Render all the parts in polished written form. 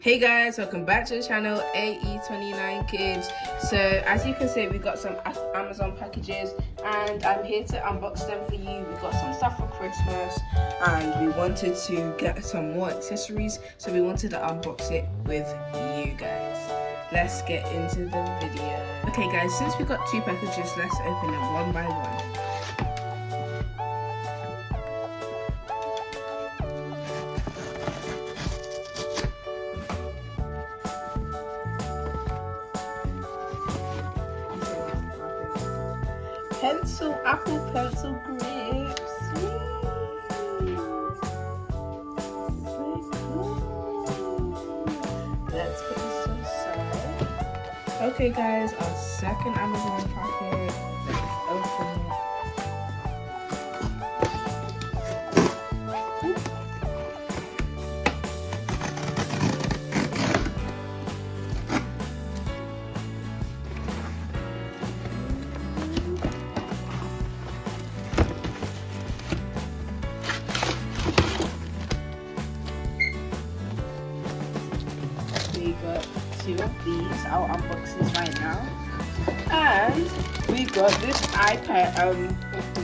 Hey guys, welcome back to the channel AE29 Kids. So as you can see, we got some Amazon packages and I'm here to unbox them for you. We got some stuff for Christmas and we wanted to get some more accessories, so we wanted to unbox it with you guys. Let's get into the video. Okay guys, since we got two packages, let's open them one by one. Apple pencil grips. Yay. So cool. Let's put this to the side. Okay guys, our second Amazon packet. Let's open it. We got two of these. I'll unbox this right now. And we got this iPad,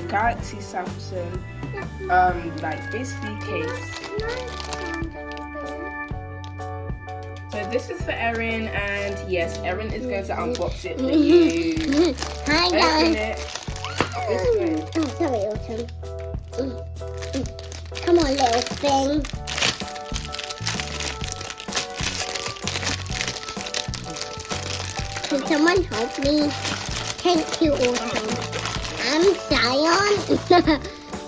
Galaxy Samsung, like basically case. So this is for Erin, and yes, Erin is going to unbox it for you. Hi guys. Open it. This way. Oh, sorry, Autumn. Come on, little thing. Can someone help me? Thank you, Autumn. I'm Zion.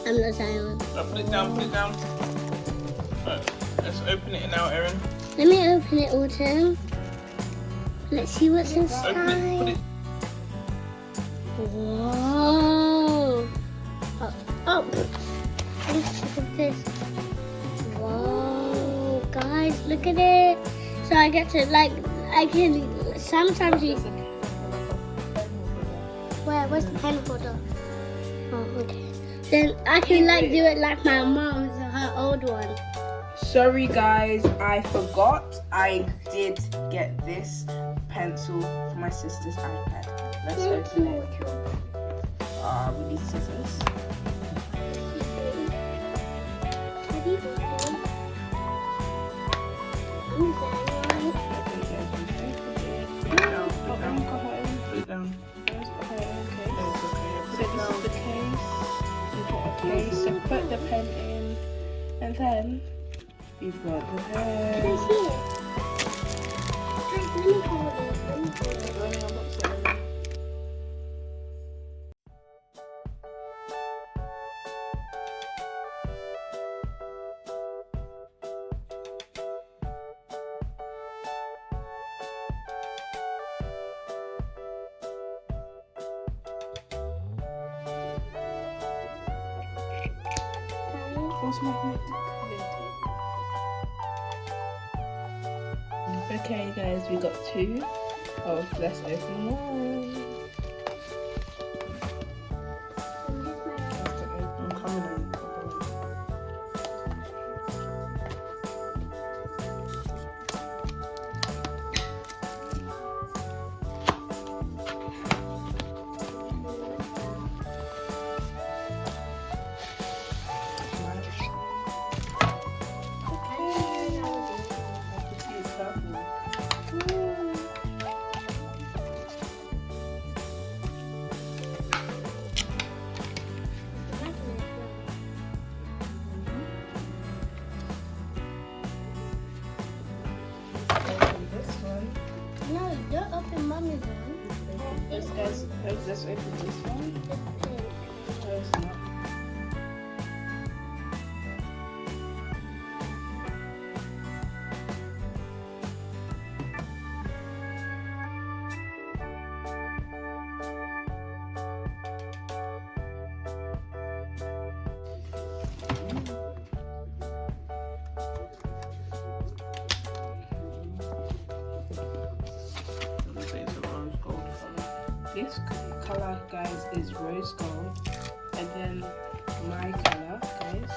I'm not Zion. Put it down, put it down. Right, let's open it now, Erin. Let me open it, Autumn. Let's see what's inside. Open it, put it. Whoa. Oh. Look at this. Whoa. Guys, look at it. So I get to, I can... Sometimes you... Where's the pen holder? Oh, okay. Then I can do it like my mom's, her old one. Sorry guys, I forgot. I did get this pencil for my sister's iPad. Let's open it. We need scissors. Okay, so put the pen in, and then you've got the pen. Can I see it? Guys, let me hold it. Okay guys, we got two. Oh, let's open one. I'm coming in. No, don't open Mommy's one. Let's open this one. No, it's not. This color, guys, is rose gold, and then my color, guys,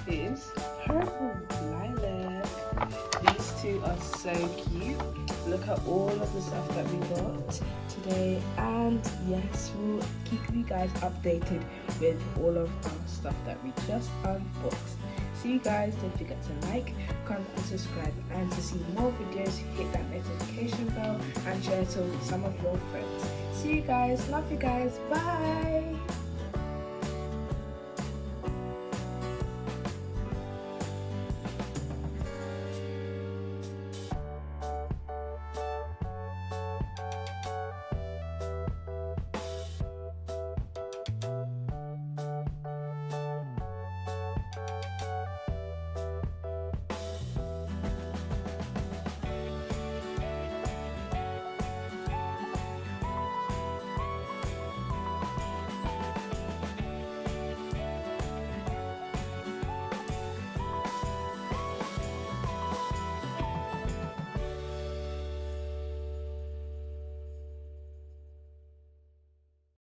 is purple lilac. These two are so cute. Look at all of the stuff that we got today, and yes, we'll keep you guys updated with all of our stuff that we just unboxed. So you guys, don't forget to like, comment and subscribe, and to see more videos, hit that notification bell and share it to some of your friends. See you guys, love you guys, bye.